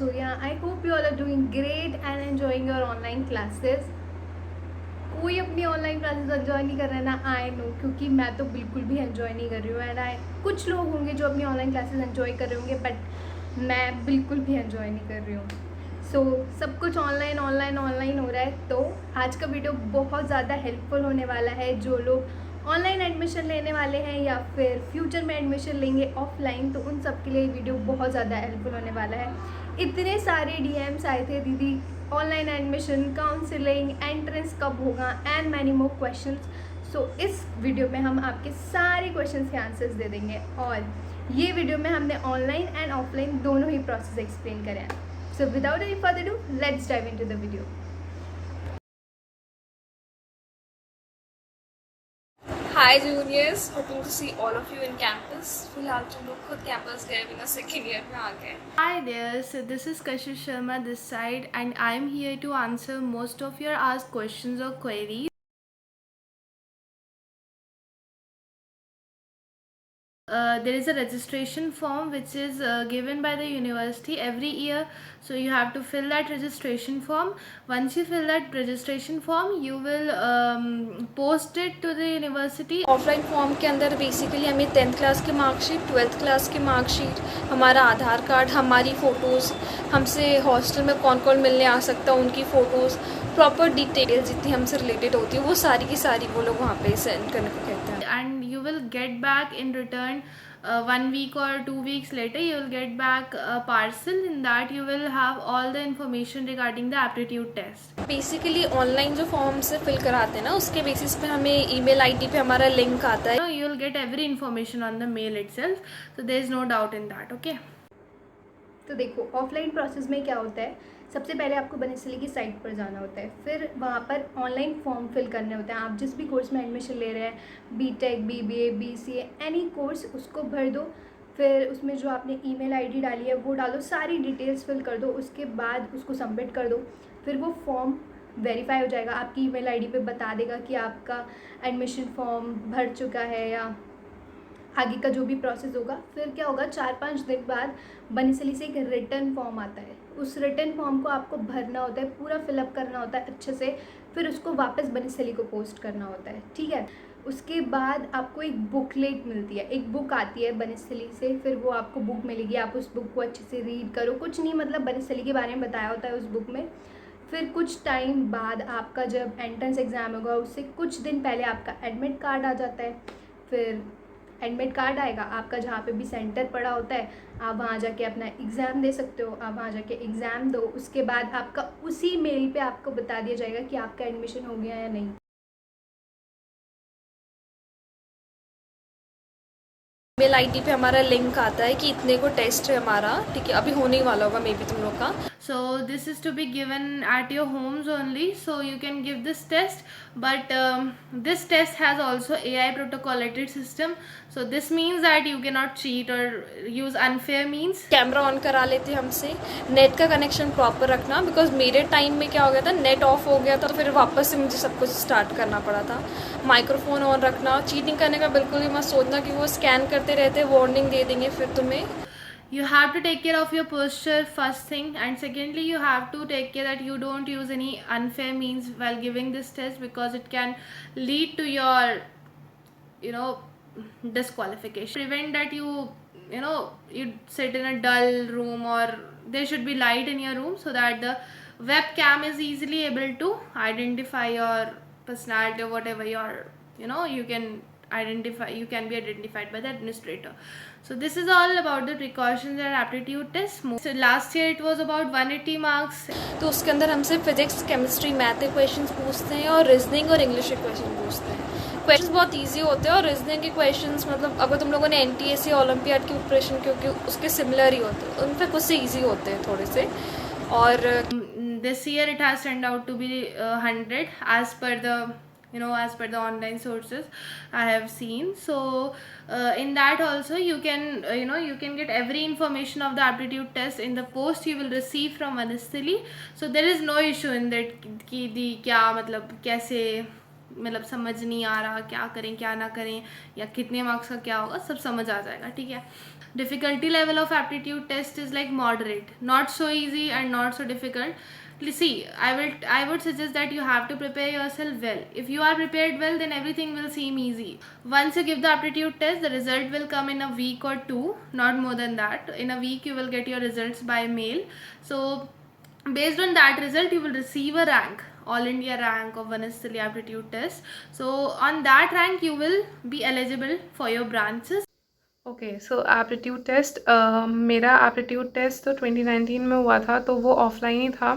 So yeah, I hope you all are doing great and enjoying your online classes. कोई अपनी online classes enjoy नहीं कर रहा है ना, आई नो, क्योंकि मैं तो बिल्कुल भी एंजॉय नहीं कर रही हूँ। एंड आई कुछ लोग होंगे जो अपनी ऑनलाइन क्लासेस एंजॉय कर रहे होंगे, बट मैं बिल्कुल भी एंजॉय नहीं कर रही हूँ। सो सब कुछ ऑनलाइन ऑनलाइन ऑनलाइन हो रहा है। तो आज का वीडियो बहुत ज़्यादा हेल्पफुल होने वाला है। जो लोग ऑनलाइन एडमिशन लेने वाले हैं या फिर फ्यूचर में एडमिशन लेंगे ऑफलाइन, तो उन सब के लिए वीडियो बहुत ज़्यादा हेल्पफुल होने वाला है। इतने सारे डीएम्स आए थे, दीदी ऑनलाइन एडमिशन, काउंसलिंग, एंट्रेंस कब होगा एंड मैनी मोर क्वेश्चंस। सो इस वीडियो में हम आपके सारे क्वेश्चंस के आंसर्स दे देंगे, और ये वीडियो में हमने ऑनलाइन एंड ऑफलाइन दोनों ही प्रोसेस एक्सप्लेन करे हैं। So without any further do, let's dive into the video. Hi juniors, hoping to see all of you in campus. फिलहाल तुम लोग खुद कैंपस गए बिना सेकेंड ईयर में आ गए। Hi there, so this is Kashish Sharma this side, and I am here to answer most of your asked questions or queries. There is a registration form which is given by the university every year, so you have to fill that registration form. Once you fill that registration form, you will post it to the university. Offline form के अंदर basically हमें 10th class की marksheet, 12th class की marksheet, हमारा आधार card, हमारी photos, हमसे hostel में कौन कौन मिलने आ सकता है उनकी फ़ोटोज़, प्रॉपर डिटेल्स जितनी हमसे रिलेटेड होती है वो सारी की सारी वो लोग वहाँ पे सेंड करने को कहते हैं। And you will get back in return 1 week or 2 weeks later, you will get back a parcel. In that you will have all the information regarding the aptitude test. Basically online जो form से fill कराते हैं ना, उसके basis पे हमें email ID पे हमारा लिंक आता है। You will get every information on the mail itself, so there is no doubt in that. Okay. तो देखो, ऑफलाइन प्रोसेस में क्या होता है, सबसे पहले आपको बनस्थली की साइट पर जाना होता है, फिर वहाँ पर ऑनलाइन फॉर्म फिल करने होते हैं। आप जिस भी कोर्स में एडमिशन ले रहे हैं, BTech, BBA, BCA, any course, उसको भर दो। फिर उसमें जो आपने ईमेल आईडी डाली है वो डालो, सारी डिटेल्स फिल कर दो, उसके बाद उसको सबमिट कर दो। फिर वो फॉर्म वेरीफाई हो जाएगा, आपकी ईमेल आईडी पे बता देगा कि आपका एडमिशन फॉर्म भर चुका है या आगे का जो भी प्रोसेस होगा। फिर क्या होगा, 4-5 दिन बाद बनस्थली से एक रिटर्न फॉर्म आता है। उस रिटर्न फॉर्म को आपको भरना होता है, पूरा फिलअप करना होता है अच्छे से, फिर उसको वापस बनस्थली को पोस्ट करना होता है, ठीक है। उसके बाद आपको एक बुकलेट मिलती है, एक बुक आती है बनस्थली से, फिर वो आपको बुक मिलेगी। आप उस बुक को अच्छे से रीड करो, कुछ नहीं मतलब बनस्थली के बारे में बताया होता है उस बुक में। फिर कुछ टाइम बाद आपका जब एंट्रेंस एग्ज़ाम होगा, उससे कुछ दिन पहले आपका एडमिट कार्ड आ जाता है। फिर एडमिट कार्ड आएगा आपका, जहाँ पे भी सेंटर पड़ा होता है, आप वहाँ जाके अपना एग्ज़ाम दे सकते हो। आप वहाँ जाके एग्ज़ाम दो, उसके बाद आपका उसी मेल पे आपको बता दिया जाएगा कि आपका एडमिशन हो गया या नहीं। ईमेल आईडी पे हमारा लिंक आता है कि इतने को टेस्ट है हमारा, ठीक है, अभी होने ही वाला होगा मे बी तुम लोग का। So this is to be given at your homes only, so you can give this test, but this test has also AI protocolated system, so this means that you cannot cheat or use unfair means. Camera on करा लेते हमसे, net का connection proper रखना, because मेरे time में क्या हो गया था, नेट ऑफ हो गया था, तो फिर वापस से मुझे सब कुछ स्टार्ट करना पड़ा था। माइक्रोफोन ऑन रखना, चीटिंग करने का बिल्कुल भी मत सोचना कि वो स्कैन करते रहते वार्निंग दे देंगे फिर तुम्हें। You have to take care of your posture first thing, and secondly you have to take care that you don't use any unfair means while giving this test, because it can lead to your disqualification. Prevent that you sit in a dull room, or there should be light in your room so that the webcam is easily able to identify your personality or whatever you can be identified by the administrator. So this is all about the precautions and aptitude test. So last year it was about 180 marks. तो उसके अंदर हमसे physics, chemistry, math के questions पूछते हैं और reasoning और English के क्वेश्चन पूछते हैं। क्वेश्चंस बहुत इजी होते हैं, और रीजनिंग के क्वेश्चंस मतलब अगर तुम लोगों ने NTSC ओलंपियाड की प्रिपरेशन, क्योंकि उसके सिमिलर ही होते हैं, उन पर कुछ से ईजी होते हैं थोड़े से। और this year it has turned out to be 100 as per the online sources I have seen. So in that also you can get every information of the aptitude test in the post you will receive from Vanस्थली. So there is no issue in that कि दी क्या मतलब कैसे मतलब समझ नहीं आ रहा क्या करें क्या ना करें या कितने मार्क्स का क्या होगा, सब समझ आ जाएगा, ठीक है। Difficulty level of aptitude test is like moderate, not so easy and not so difficult. See, I would suggest that you have to prepare yourself well. If you are prepared well, then everything will seem easy. Once you give the aptitude test, the result will come in a week or two, not more than that. In a week, you will get your results by mail. So, based on that result, you will receive a rank, all India rank of Vanasthali aptitude test. So, on that rank, you will be eligible for your branches. Okay, so aptitude test, मेरा aptitude test तो 2019 में हुआ था, तो वो offline ही था।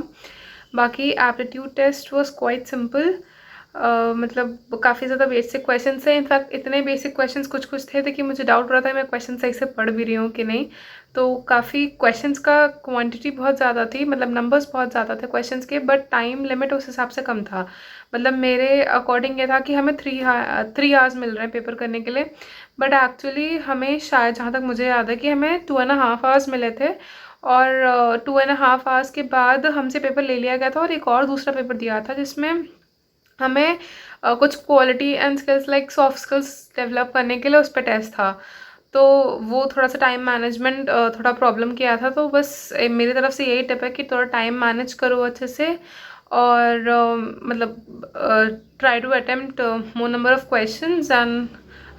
बाकी aptitude test was quite simple, मतलब काफ़ी ज़्यादा बेसिक क्वेश्चन थे। इनफैक्ट इतने बेसिक क्वेश्चंस कुछ थे कि मुझे डाउट हो रहा था मैं क्वेश्चन सही से पढ़ भी रही हूँ कि नहीं। तो काफ़ी क्वेश्चंस का क्वांटिटी बहुत ज़्यादा थी, मतलब नंबर्स बहुत ज़्यादा थे क्वेश्चंस के, बट टाइम लिमिट उस हिसाब से कम था। मतलब मेरे अकॉर्डिंग ये था कि हमें 3 आवर्स मिल रहे हैं पेपर करने के लिए, बट एक्चुअली हमें शायद, जहाँ तक मुझे याद है, कि हमें 2.5 आवर्स मिले थे। और 2.5 आवर्स के बाद हमसे पेपर ले लिया गया था और एक और दूसरा पेपर दिया था जिसमें हमें कुछ quality and skills like soft skills develop करने के लिए उस पर टेस्ट था। तो वो थोड़ा सा टाइम मैनेजमेंट थोड़ा प्रॉब्लम किया था। तो बस मेरी तरफ से यही टिप है कि थोड़ा टाइम मैनेज करो अच्छे से, और मतलब try to attempt more number of questions and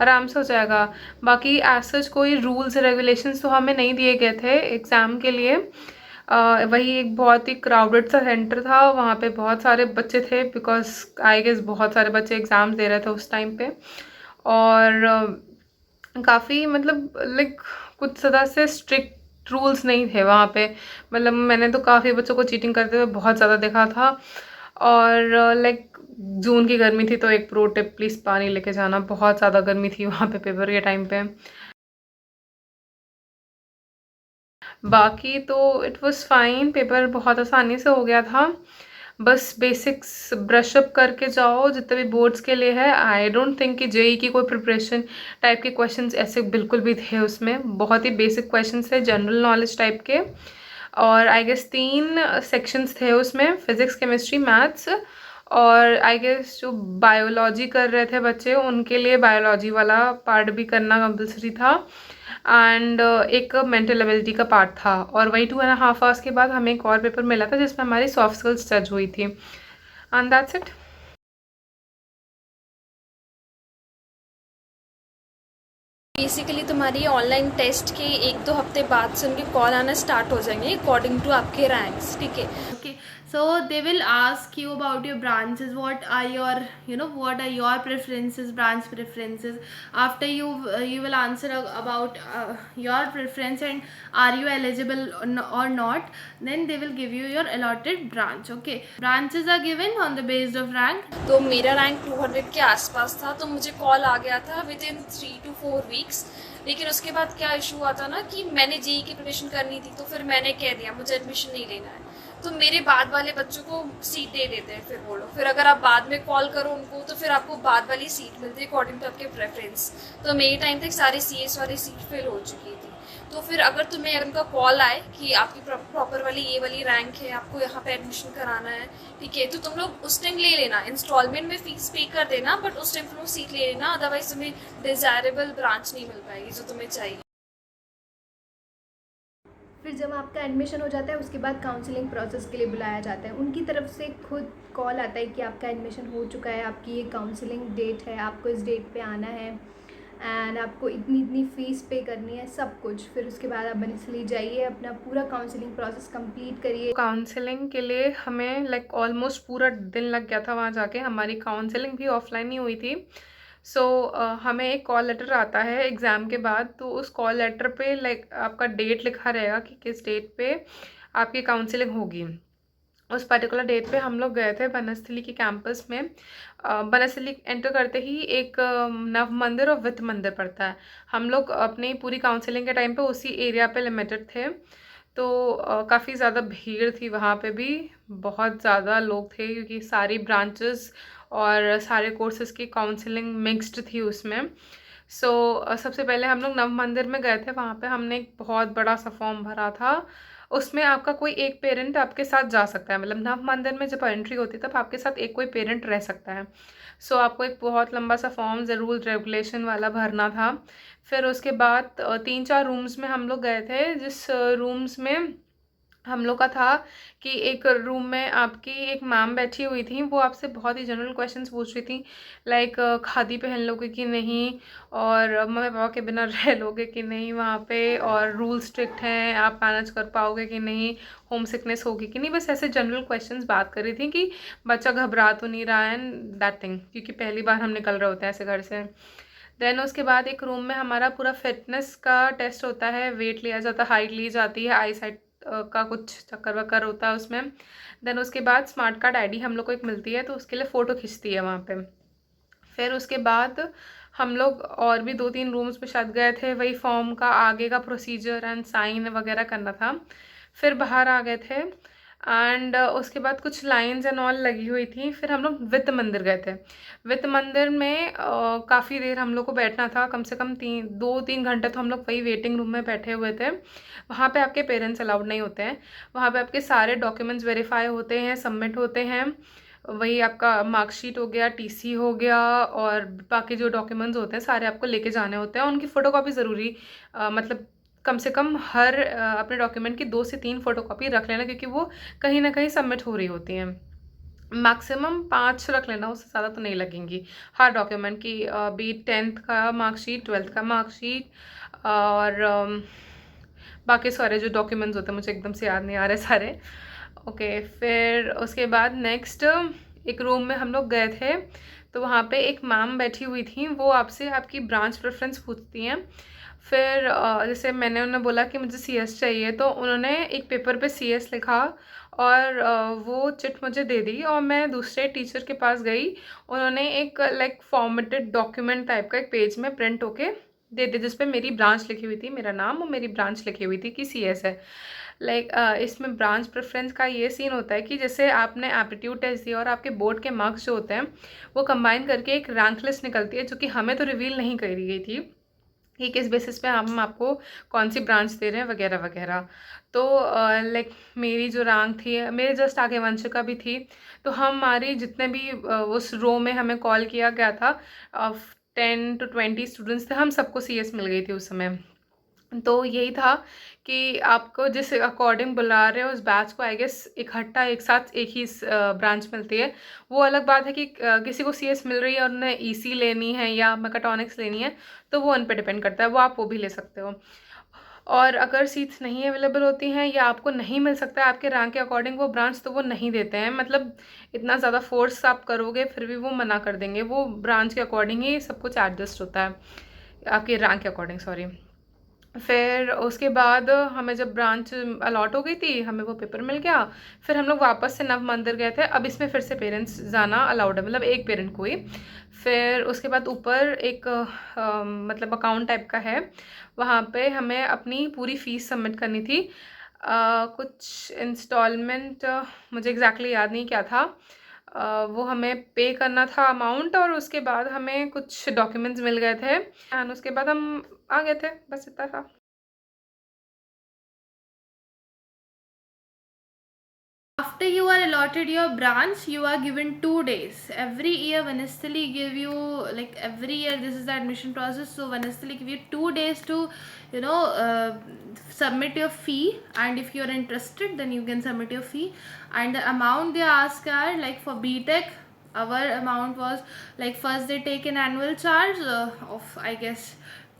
आराम से हो जाएगा। बाकी एज सच कोई रूल्स रेगुलेशंस तो हमें नहीं दिए गए थे एग्ज़ाम के लिए। वही एक बहुत ही क्राउडेड सा सेंटर था, वहाँ पे बहुत सारे बच्चे थे, बिकॉज आई गेस बहुत सारे बच्चे एग्ज़ाम्स दे रहे थे उस टाइम पे। और काफ़ी मतलब लाइक कुछ ज़्यादा से स्ट्रिक्ट रूल्स नहीं थे वहाँ पे। मतलब मैंने तो काफ़ी बच्चों को चीटिंग करते हुए बहुत ज़्यादा देखा था। और लाइक जून की गर्मी थी, तो एक प्रो टिप, प्लीज़ पानी लेके जाना, बहुत ज़्यादा गर्मी थी वहाँ पे पेपर के टाइम पे। बाकी तो इट वाज फाइन, पेपर बहुत आसानी से हो गया था। बस बेसिक्स ब्रश अप करके जाओ जितने भी बोर्ड्स के लिए है। आई डोंट थिंक कि जेई की कोई प्रिपरेशन टाइप के क्वेश्चंस ऐसे बिल्कुल भी थे उसमें। बहुत ही बेसिक क्वेश्चंस थे, जनरल नॉलेज टाइप के। और आई गेस 3 सेक्शंस थे उसमें, फिजिक्स, केमिस्ट्री, मैथ्स। और आई गेस जो बायोलॉजी कर रहे थे बच्चे, उनके लिए बायोलॉजी वाला पार्ट भी करना कंपल्सरी था। एंड एक मेंटल एबिलिटी का पार्ट था। और वही 2.5 आवर्स के बाद हमें एक और पेपर मिला था जिसमें हमारी सॉफ्ट स्किल्स जज हुई थी। And that's it. बेसिकली तुम्हारी ऑनलाइन टेस्ट के 1-2 हफ्ते बाद से उनके कॉल आना स्टार्ट हो जाएंगे अकॉर्डिंग टू आपके रैंक्स, ठीक है। Okay, so they will ask you about your branches, what are your, what are your preferences, branch preferences. After you will answer about your preference and are you eligible or not, then they will give you your allotted branch. Okay, branches are given on the basis of rank. तो मेरा rank 200 के आसपास था, तो मुझे call आ गया था with in 3 to 4 weeks. लेकिन उसके बाद क्या इशू हुआ था ना कि मैंने जेई की प्रिपरेशन करनी थी, तो फिर मैंने कह दिया मुझे एडमिशन नहीं लेना है, तो मेरे बाद वाले बच्चों को सीट दे देते हैं फिर वो लोग। फिर अगर आप बाद में कॉल करो उनको तो फिर आपको बाद वाली सीट मिलती है अकॉर्डिंग टू आपके प्रेफरेंस। तो मेरी टाइम तक सारी सीएस वाली सीट फिल हो चुकी थी। तो फिर अगर उनका कॉल आए कि आपकी प्रॉपर वाली ये वाली रैंक है, आपको यहाँ पे एडमिशन कराना है, ठीक है, तो तुम लोग उस टाइम ले लेना, इंस्टॉलमेंट में फीस पे कर देना, बट उस टाइम तुम लोग सीट ले लेना, अदरवाइज तुम्हें डिजायरेबल ब्रांच नहीं मिल पाएगी जो तुम्हें चाहिए। फिर जब आपका एडमिशन हो जाता है उसके बाद काउंसलिंग प्रोसेस के लिए बुलाया जाता है। उनकी तरफ से खुद कॉल आता है कि आपका एडमिशन हो चुका है, आपकी ये काउंसलिंग डेट है, आपको इस डेट पे आना है एंड आपको इतनी इतनी फ़ीस पे करनी है, सब कुछ। फिर उसके बाद आप बनस्ली जाइए, अपना पूरा काउंसलिंग प्रोसेस कंप्लीट करिए। काउंसलिंग के लिए हमें लाइक ऑलमोस्ट पूरा दिन लग गया था वहाँ जाके। हमारी काउंसलिंग भी ऑफलाइन ही हुई थी। सो हमें एक कॉल लेटर आता है एग्ज़ाम के बाद। तो उस कॉल लेटर पे लाइक आपका डेट लिखा रहेगा कि किस डेट पे आपकी काउंसलिंग होगी। उस पर्टिकुलर डेट पे हम लोग गए थे बनस्थली के कैंपस में। बनस्थली एंटर करते ही एक नव मंदिर और वित्त मंदिर पड़ता है। हम लोग अपनी पूरी काउंसलिंग के टाइम पे उसी एरिया पे लिमिटेड थे। तो काफ़ी ज़्यादा भीड़ थी वहाँ पे भी, बहुत ज़्यादा लोग थे क्योंकि सारी ब्रांचेस और सारे कोर्सेज़ की काउंसलिंग मिक्स्ड थी उसमें। सो सबसे पहले हम लोग नव मंदिर में गए थे। वहाँ पे हमने एक बहुत बड़ा सा फॉर्म भरा था उसमें आपका कोई एक पेरेंट आपके साथ जा सकता है, मतलब नव मंदिर में जब एंट्री होती है तब आपके साथ एक कोई पेरेंट रह सकता है। सो आपको एक बहुत लंबा सा फॉर्म रूल रेगुलेशन वाला भरना था। फिर उसके बाद 3-4 रूम्स में हम लोग गए थे, जिस रूम्स में हम लोग का था कि एक रूम में आपकी एक मैम बैठी हुई थी, वो आपसे बहुत ही जनरल क्वेश्चंस पूछ रही थी, लाइक खादी पहन लोगे कि नहीं, और मम्मी पापा के बिना रह लोगे कि नहीं वहाँ पे, और रूल स्ट्रिक्ट हैं, आप मैनेज कर पाओगे कि नहीं, होम सिकनेस होगी कि नहीं, बस ऐसे जनरल क्वेश्चंस बात कर रही थी कि बच्चा घबरा तो नहीं रहा है एंड दैट थिंग, क्योंकि पहली बार हम निकल रहे होते हैं ऐसे घर से। देन उसके बाद एक रूम में हमारा पूरा फिटनेस का टेस्ट होता है, वेट लिया जाता है, हाइट ली जाती है, आई साइट का कुछ चक्कर वक्कर होता है उसमें। देन उसके बाद स्मार्ट कार्ड आईडी हम लोग को एक मिलती है, तो उसके लिए फ़ोटो खिंचती है वहाँ पे। फिर उसके बाद हम लोग और भी 2-3 रूम्स में शायद गए थे, वही फॉर्म का आगे का प्रोसीजर एंड साइन वगैरह करना था। फिर बाहर आ गए थे एंड उसके बाद कुछ लाइंस एंड ऑल लगी हुई थी। फिर हम लोग वित्त मंदिर गए थे। वित्त मंदिर में काफ़ी देर हम लोग को बैठना था, कम से कम 2-3 घंटे तो हम लोग वही वेटिंग रूम में बैठे हुए थे। वहाँ पे आपके पेरेंट्स अलाउड नहीं होते हैं, वहाँ पे आपके सारे डॉक्यूमेंट्स वेरीफाई होते हैं, सबमिट होते हैं। वही आपका मार्कशीट हो गया, टीसी हो गया, और बाकी जो डॉक्यूमेंट्स होते हैं सारे आपको लेके जाने होते हैं। उनकी फ़ोटोकॉपी ज़रूरी, मतलब कम से कम हर अपने डॉक्यूमेंट की 2 से 3 फ़ोटोकॉपी रख लेना, क्योंकि वो कहीं ना कहीं सबमिट हो रही होती हैं। मैक्सिमम 5 रख लेना, उससे ज़्यादा तो नहीं लगेंगी हर डॉक्यूमेंट की, बी 10th का मार्कशीट, 12th का मार्कशीट, और बाकी सारे जो डॉक्यूमेंट्स होते हैं, मुझे एकदम से याद नहीं आ रहे सारे। ओके, फिर उसके बाद नेक्स्ट एक रूम में हम लोग गए थे, तो वहाँ पे एक मैम बैठी हुई थी, वो आपसे आपकी ब्रांच प्रेफरेंस पूछती हैं। फिर जैसे मैंने उन्हें बोला कि मुझे सीएस चाहिए, तो उन्होंने एक पेपर पे सीएस लिखा और वो चिट मुझे दे दी, और मैं दूसरे टीचर के पास गई। उन्होंने एक लाइक फॉर्मेटेड डॉक्यूमेंट टाइप का एक पेज में प्रिंट होके दे दी, जिसपे मेरी ब्रांच लिखी हुई थी, मेरा नाम और मेरी ब्रांच लिखी हुई थी कि सीएस है। लाइक इसमें ब्रांच प्रेफरेंस का ये सीन होता है कि जैसे आपने एप्टीट्यूड टेस्ट दिया और आपके बोर्ड के मार्क्स जो होते हैं वो कंबाइन करके एक रैंक लिस्ट निकलती है, जो कि हमें तो रिवील नहीं करी गई थी कि किस बेसिस पे हम आपको कौन सी ब्रांच दे रहे हैं वगैरह वगैरह। तो लाइक मेरी जो रैंक थी, मेरे जस्ट आगे वंशिका भी थी, तो हमारी जितने भी उस रो में हमें कॉल किया गया था 10 to 20 स्टूडेंट्स थे, हम सबको सीएस मिल गई थी उस समय। तो यही था कि आपको जिस अकॉर्डिंग बुला रहे हो उस बैच को आई गेस इकट्ठा एक साथ एक ही ब्रांच मिलती है। वो अलग बात है कि किसी को सीएस मिल रही है और उन्हें ईसी लेनी है या मेकाट्रॉनिक्स लेनी है, तो वो उन पे डिपेंड करता है, वो आप वो भी ले सकते हो। और अगर सीट्स नहीं अवेलेबल होती हैं या आपको नहीं मिल सकता है आपके रैंक के अकॉर्डिंग वो ब्रांच, तो वो नहीं देते हैं। मतलब इतना ज़्यादा फोर्स आप करोगे फिर भी वो मना कर देंगे, वो ब्रांच के अकॉर्डिंग ही सब कुछ एडजस्ट होता है, आपके रैंक के अकॉर्डिंग, सॉरी। फिर उसके बाद हमें जब ब्रांच अलॉट हो गई थी, हमें वो पेपर मिल गया। फिर हम लोग वापस से नव मंदिर गए थे। अब इसमें फिर से पेरेंट्स जाना अलाउड है, मतलब एक पेरेंट को ही। फिर उसके बाद ऊपर एक मतलब अकाउंट टाइप का है, वहाँ पे हमें अपनी पूरी फ़ीस सबमिट करनी थी। कुछ इंस्टॉलमेंट मुझे एग्जैक्टली याद नहीं क्या था, वो हमें पे करना था अमाउंट, और उसके बाद हमें कुछ डॉक्यूमेंट्स मिल गए थे एंड उसके बाद हम आ गए थे, बस इतना था। After you are allotted your branch, you are given 2 days. Every year, Vanesthaly give you, like every year, this is the admission process. So Vanesthaly give you 2 days to, submit your fee. And if you are interested, then you can submit your fee. And the amount they ask are like for BTech, our amount was like first they take an annual charge of I guess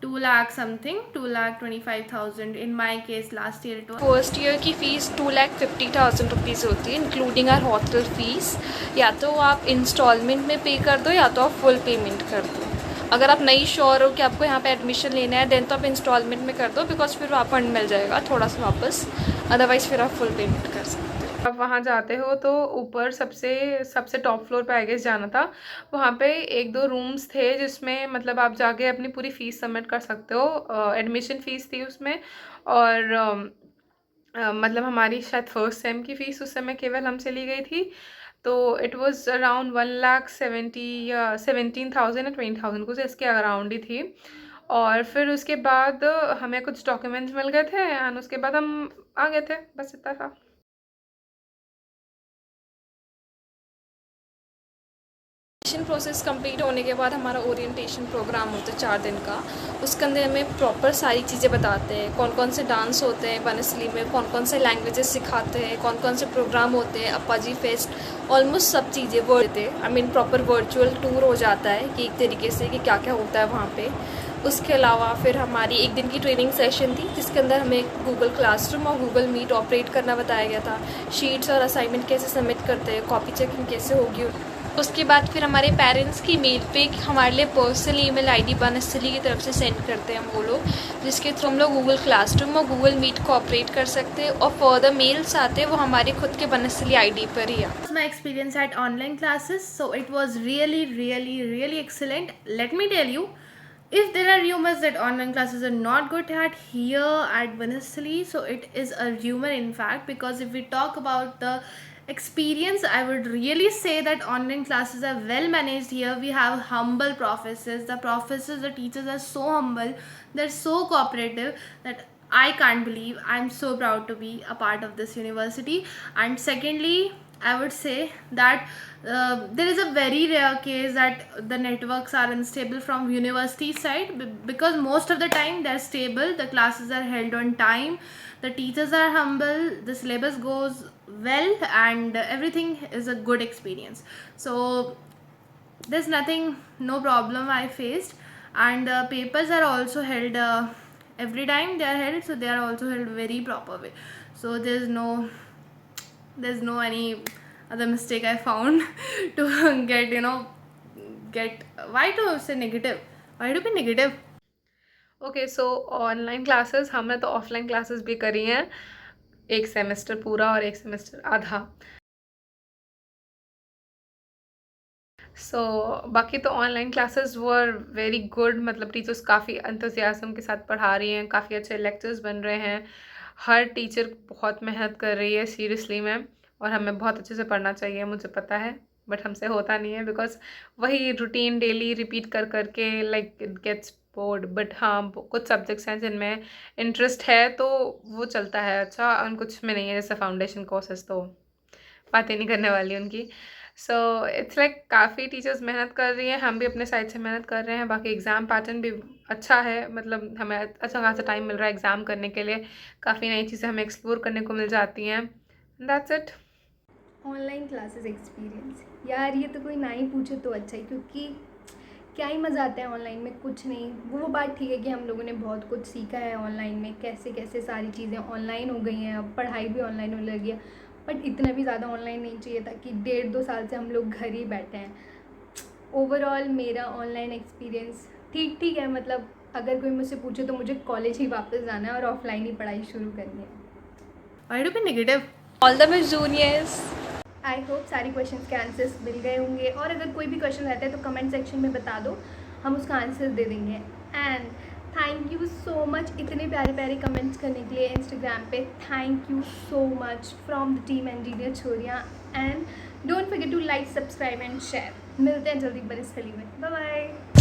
2 lakh something, 2,25,000. In my case, last year it was. First year की fees 2,50,000 rupees होती है, including our hostel fees. या तो आप instalment में पे कर दो या तो आप फुल पेमेंट कर दो। अगर आप नहीं श्योर हो कि आपको यहाँ पे एडमिशन लेना है, देन तो आप इंस्टॉलमेंट में कर दो, बिकॉज फिर आप फंड मिल जाएगा थोड़ा सा वापस, अदरवाइज़ फिर आप फुल पेमेंट कर सकते हो। आप वहाँ जाते हो तो ऊपर सबसे टॉप फ्लोर पे आई गेस जाना था, वहाँ पे 1-2 रूम्स थे जिसमें मतलब आप जाके अपनी पूरी फ़ीस सबमिट कर सकते हो। एडमिशन फ़ीस थी उसमें, और मतलब हमारी शायद फर्स्ट सेम की फ़ीस उस समय केवल हमसे ली गई थी, तो इट वाज अराउंड 1,70,000 या 17,000 या 20,000 कुछ इसके अराउंड ही थी। और फिर उसके बाद हमें कुछ डॉक्यूमेंट्स मिल गए थे एंड उसके बाद हम आ गए थे, बस इतना था। प्रोसेस कंप्लीट होने के बाद हमारा ओरिएंटेशन प्रोग्राम होता है 4 दिन का। उसके अंदर हमें प्रॉपर सारी चीज़ें बताते हैं, कौन कौन से डांस होते हैं बनस्थली में, कौन कौन से लैंग्वेजेस सिखाते हैं, कौन कौन से प्रोग्राम होते हैं, अप्पाजी फेस्ट, ऑलमोस्ट सब चीज़ें वो देते हैं। I mean proper virtual tour हो जाता है कि एक तरीके से कि क्या क्या होता है वहाँ पे। उसके अलावा फिर हमारी 1 दिन की ट्रेनिंग सेशन थी जिसके अंदर हमें गूगल क्लासरूम और गूगल मीट ऑपरेट करना बताया गया था। शीट्स और असाइनमेंट कैसे सबमिट करते हैं, कॉपी चेकिंग कैसे होगी। उसके बाद फिर हमारे पेरेंट्स की मेल पे हमारे लिए पर्सनल ईमेल आईडी बनस्थली की तरफ से सेंड करते हैं वो लोग, जिसके थ्रू हम लोग गूगल क्लासरूम और गूगल मीट को ऑपरेट कर सकते हैं। और फर्दर मेल्स आते हैं वो हमारे खुद के बनस्थली आईडी पर ही है। My experience at online classes, so it was really excellent. Let me tell you, if there are rumors that online classes are not good at here at Banasali, so it is a rumor in fact, because if we talk about the experience, I would really say that online classes are well managed here. We have humble professors. The teachers are so humble, they're so cooperative that I can't believe. I'm so proud to be a part of this university. And secondly, I would say that there is a very rare case that the networks are unstable from university side, because most of the time they're stable, the classes are held on time, the teachers are humble, the syllabus goes well, and everything is a good experience. So there's no problem I faced. And papers are also held every time they are held, so they are also held very proper way. So there's no any other mistake I found to get why to say negative, why to be negative. Okay, so online classes हमने तो offline classes भी करी हैं, 1 semester पूरा और 1 semester आधा। बाकी तो online classes were very good, मतलब टीचर्स काफ़ी एंथुसियाज्म के साथ पढ़ा रही हैं, काफ़ी अच्छे लेक्चर्स बन रहे हैं, हर टीचर बहुत मेहनत कर रही है सीरियसली में, और हमें बहुत अच्छे से पढ़ना चाहिए, मुझे पता है, बट हमसे होता नहीं है बिकॉज वही रूटीन डेली रिपीट कर करके like it gets bored. But हाँ, कुछ सब्जेक्ट्स हैं जिनमें इंटरेस्ट है तो वो चलता है अच्छा, और कुछ में नहीं है, जैसे फाउंडेशन कोर्सेज तो बातें नहीं करने वाली उनकी। सो इट्स लाइक काफ़ी टीचर्स मेहनत कर रही हैं, हम भी अपने साइड से मेहनत कर रहे हैं। बाकी एग्ज़ाम पैटर्न भी अच्छा है, मतलब हमें अच्छा खासा टाइम मिल रहा है एग्ज़ाम करने के लिए, काफ़ी नई चीज़ें हमें एक्सप्लोर करने को मिल जाती हैं। That's it. Online classes experience यार, ये तो कोई ना ही पूछे तो अच्छा ही, क्योंकि क्या ही मज़ा आता है ऑनलाइन में, कुछ नहीं। वो बात ठीक है कि हम लोगों ने बहुत कुछ सीखा है ऑनलाइन में, कैसे कैसे सारी चीज़ें ऑनलाइन हो गई हैं, अब पढ़ाई भी ऑनलाइन होने लगी है, बट इतना भी ज़्यादा ऑनलाइन नहीं चाहिए था कि 1.5-2 साल से हम लोग घर ही बैठे हैं। ओवरऑल मेरा ऑनलाइन एक्सपीरियंस ठीक ठीक है, मतलब अगर कोई मुझसे पूछे तो मुझे कॉलेज ही वापस जाना है और ऑफलाइन ही पढ़ाई शुरू करनी है। Why to be negative? All the best juniors. I hope सारी क्वेश्चंस के आंसर्स मिल गए होंगे, और अगर कोई भी क्वेश्चन रहता है तो कमेंट सेक्शन में बता दो, हम उसका आंसर दे देंगे। And thank you so much इतने प्यारे प्यारे कमेंट्स करने के लिए इंस्टाग्राम पे। Thank you so much from the team engineer छोरिया, and don't forget to like, subscribe and share. मिलते हैं जल्दी बनस्थली में। Bye bye.